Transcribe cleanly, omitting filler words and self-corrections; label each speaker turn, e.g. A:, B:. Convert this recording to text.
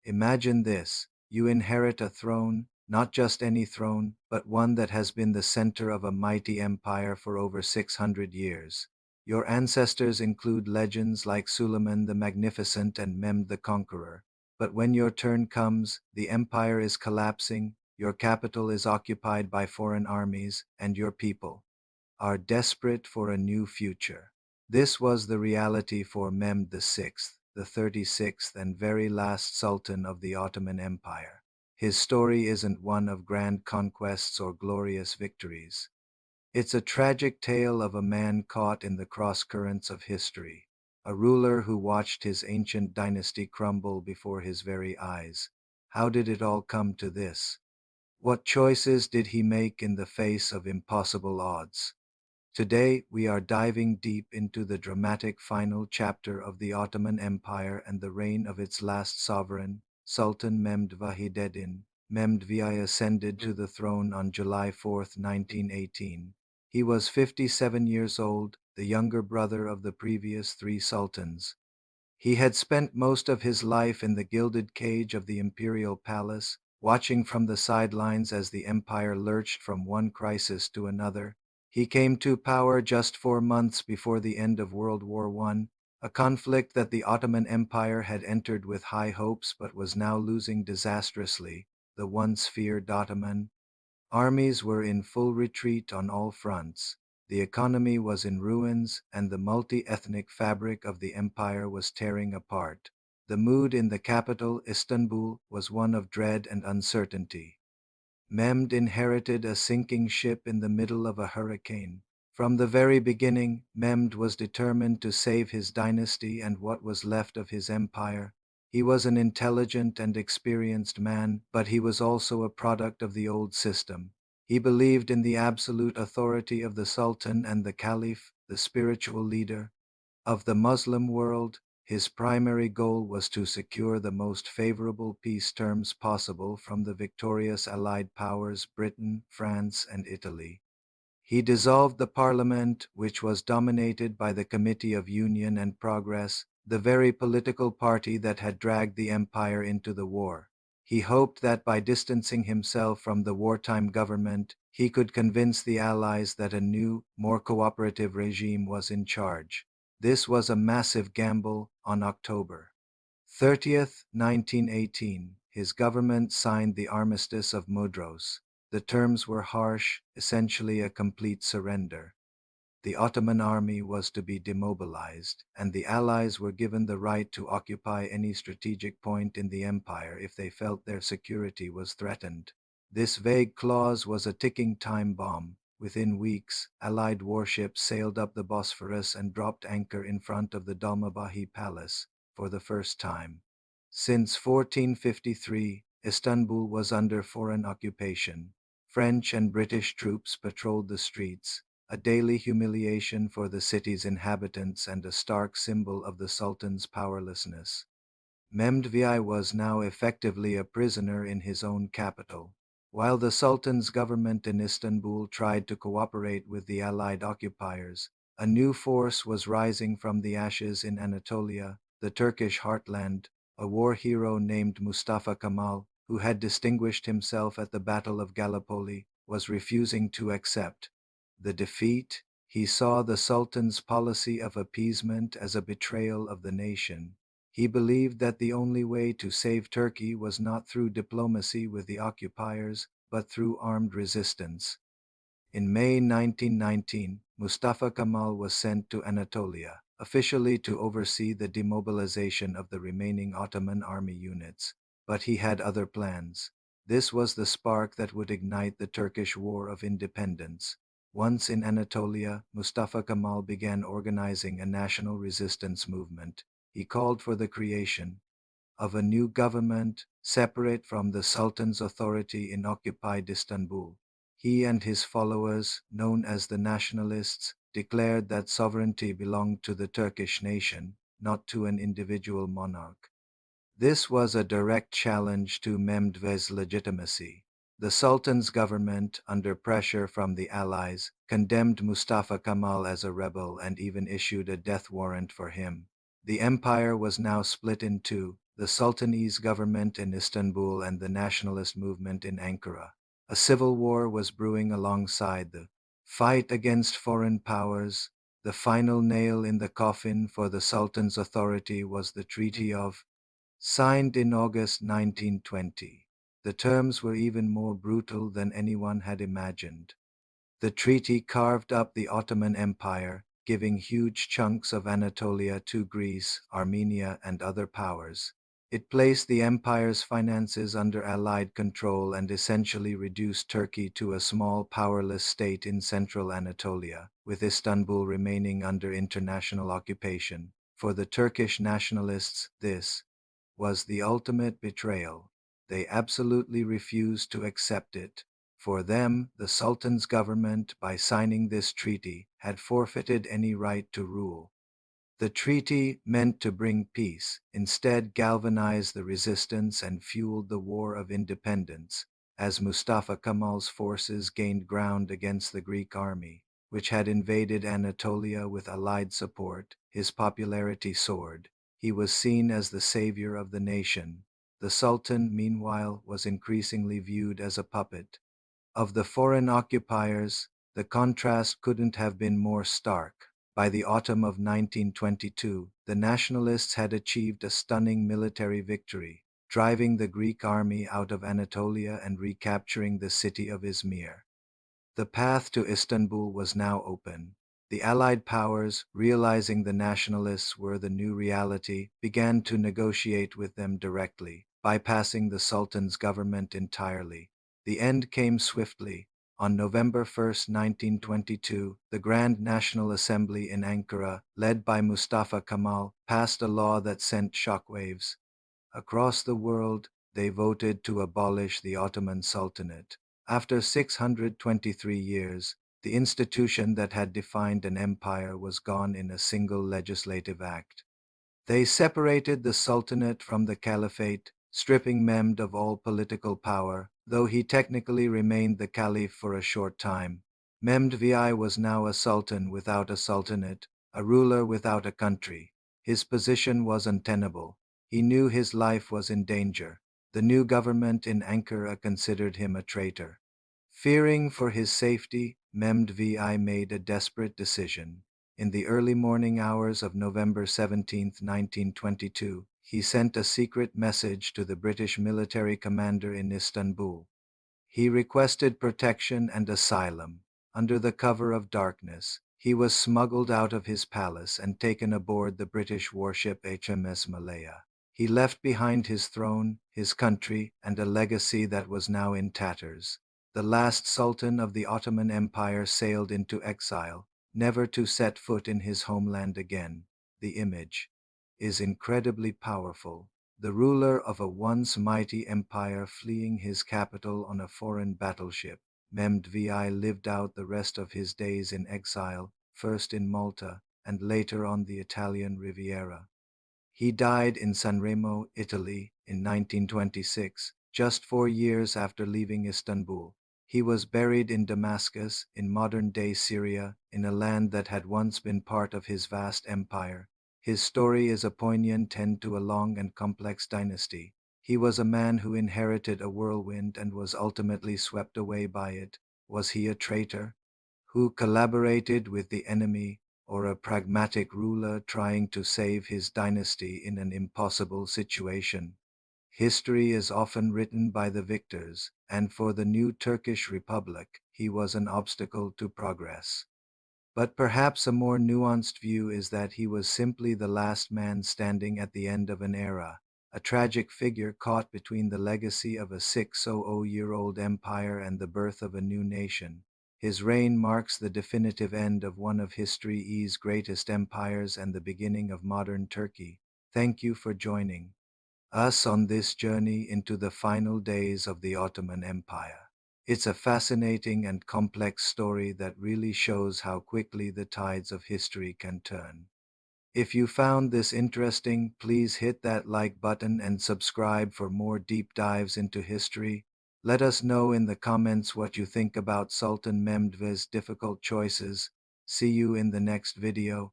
A: Imagine this: you inherit a throne, not just any throne, but one that has been the center of a mighty empire for over 600 years. Your ancestors include legends like Suleiman the Magnificent and Mehmed the Conqueror. But when your turn comes, the empire is collapsing, your capital is occupied by foreign armies, and your people are desperate for a new future. This was the reality for Mehmed VI, the 36th and very last Sultan of the Ottoman Empire. His story isn't one of grand conquests or glorious victories. It's a tragic tale of a man caught in the crosscurrents of history, a ruler who watched his ancient dynasty crumble before his very eyes. How did it all come to this? What choices did he make in the face of impossible odds? Today, we are diving deep into the dramatic final chapter of the Ottoman Empire and the reign of its last sovereign, Sultan Mehmed Vahideddin. Mehmed VI ascended to the throne on July 4, 1918. He was 57 years old, the younger brother of the previous three sultans. He had spent most of his life in the gilded cage of the imperial palace, watching from the sidelines as the empire lurched from one crisis to another. He came to power just 4 months before the end of World War I, a conflict that the Ottoman Empire had entered with high hopes but was now losing disastrously. The once feared Ottoman armies were in full retreat on all fronts. The economy was in ruins, and the multi-ethnic fabric of the empire was tearing apart. The mood in the capital, Istanbul, was one of dread and uncertainty. Mehmed inherited a sinking ship in the middle of a hurricane. From the very beginning, Mehmed was determined to save his dynasty and what was left of his empire. He was an intelligent and experienced man, but he was also a product of the old system. He believed in the absolute authority of the Sultan and the Caliph, the spiritual leader of the Muslim world. His primary goal was to secure the most favorable peace terms possible from the victorious Allied powers Britain, France, and Italy. He dissolved the parliament, which was dominated by the Committee of Union and Progress, the very political party that had dragged the empire into the war. He hoped that by distancing himself from the wartime government, he could convince the Allies that a new, more cooperative regime was in charge. This was a massive gamble. On October 30, 1918, his government signed the Armistice of Mudros. The terms were harsh, essentially a complete surrender. The Ottoman army was to be demobilized, and the Allies were given the right to occupy any strategic point in the empire if they felt their security was threatened. This vague clause was a ticking time bomb. Within weeks, Allied warships sailed up the Bosphorus and dropped anchor in front of the Dolmabahce Palace for the first time. Since 1453, Istanbul was under foreign occupation. French and British troops patrolled the streets, a daily humiliation for the city's inhabitants and a stark symbol of the Sultan's powerlessness. Mehmed VI was now effectively a prisoner in his own capital. While the Sultan's government in Istanbul tried to cooperate with the Allied occupiers, a new force was rising from the ashes in Anatolia, the Turkish heartland. A war hero named Mustafa Kemal, who had distinguished himself at the Battle of Gallipoli, was refusing to accept the defeat. He saw the Sultan's policy of appeasement as a betrayal of the nation. He believed that the only way to save Turkey was not through diplomacy with the occupiers, but through armed resistance. In May 1919, Mustafa Kemal was sent to Anatolia, officially to oversee the demobilization of the remaining Ottoman army units. But he had other plans. This was the spark that would ignite the Turkish War of Independence. Once in Anatolia, Mustafa Kemal began organizing a national resistance movement. He called for the creation of a new government, separate from the Sultan's authority in occupied Istanbul. He and his followers, known as the nationalists, declared that sovereignty belonged to the Turkish nation, not to an individual monarch. This was a direct challenge to Mehmed V's legitimacy. The Sultan's government, under pressure from the Allies, condemned Mustafa Kemal as a rebel and even issued a death warrant for him. The empire was now split in two. the Sultanese government in Istanbul and the nationalist movement in Ankara. A civil war was brewing alongside the fight against foreign powers. The final nail in the coffin for the Sultan's authority was the Treaty of, signed in August 1920. The terms were even more brutal than anyone had imagined. The treaty carved up the Ottoman Empire, giving huge chunks of Anatolia to Greece, Armenia, and other powers. It placed the empire's finances under Allied control and essentially reduced Turkey to a small, powerless state in central Anatolia, with Istanbul remaining under international occupation. For the Turkish nationalists, this was the ultimate betrayal. They absolutely refused to accept it. For them, the Sultan's government, by signing this treaty, had forfeited any right to rule. The treaty, meant to bring peace, instead galvanized the resistance and fueled the War of Independence, as Mustafa Kemal's forces gained ground against the Greek army, which had invaded Anatolia with Allied support. His popularity soared. He was seen as the savior of the nation. The Sultan, meanwhile, was increasingly viewed as a puppet of the foreign occupiers. The contrast couldn't have been more stark. By the autumn of 1922, the nationalists had achieved a stunning military victory, driving the Greek army out of Anatolia and recapturing the city of Izmir. The path to Istanbul was now open. The Allied powers, realizing the nationalists were the new reality, began to negotiate with them directly, bypassing the Sultan's government entirely. The end came swiftly. On November 1, 1922, the Grand National Assembly in Ankara, led by Mustafa Kemal, passed a law that sent shockwaves across the world. They voted to abolish the Ottoman Sultanate. After 623 years, the institution that had defined an empire was gone in a single legislative act. They separated the Sultanate from the Caliphate, stripping Mehmed of all political power. Though he technically remained the Caliph for a short time, Mehmed VI was now a sultan without a sultanate, a ruler without a country. His position was untenable. He knew his life was in danger. The new government in Ankara considered him a traitor. Fearing for his safety, Mehmed VI made a desperate decision. In the early morning hours of November 17, 1922, he sent a secret message to the British military commander in Istanbul. He requested protection and asylum. Under the cover of darkness, he was smuggled out of his palace and taken aboard the British warship HMS Malaya. He left behind his throne, his country, and a legacy that was now in tatters. The last sultan of the Ottoman Empire sailed into exile, never to set foot in his homeland again. The image is incredibly powerful. The ruler of a once mighty empire fleeing his capital on a foreign battleship. Mehmed VI lived out the rest of his days in exile, first in Malta and later on the Italian Riviera. He died in Sanremo, Italy, in 1926, just 4 years after leaving Istanbul. He was buried in Damascus, in modern-day Syria, in a land that had once been part of his vast empire. His story is a poignant end to a long and complex dynasty. He was a man who inherited a whirlwind and was ultimately swept away by it. Was he a traitor who collaborated with the enemy, or a pragmatic ruler trying to save his dynasty in an impossible situation? History is often written by the victors, and for the new Turkish Republic, he was an obstacle to progress. But perhaps a more nuanced view is that he was simply the last man standing at the end of an era, a tragic figure caught between the legacy of a 600-year-old empire and the birth of a new nation. His reign marks the definitive end of one of history's greatest empires and the beginning of modern Turkey. Thank you for joining us on this journey into the final days of the Ottoman Empire. It's a fascinating and complex story that really shows how quickly the tides of history can turn. If you found this interesting, please hit that like button and subscribe for more deep dives into history. Let us know in the comments what you think about Sultan Mehmed V's difficult choices. See you in the next video.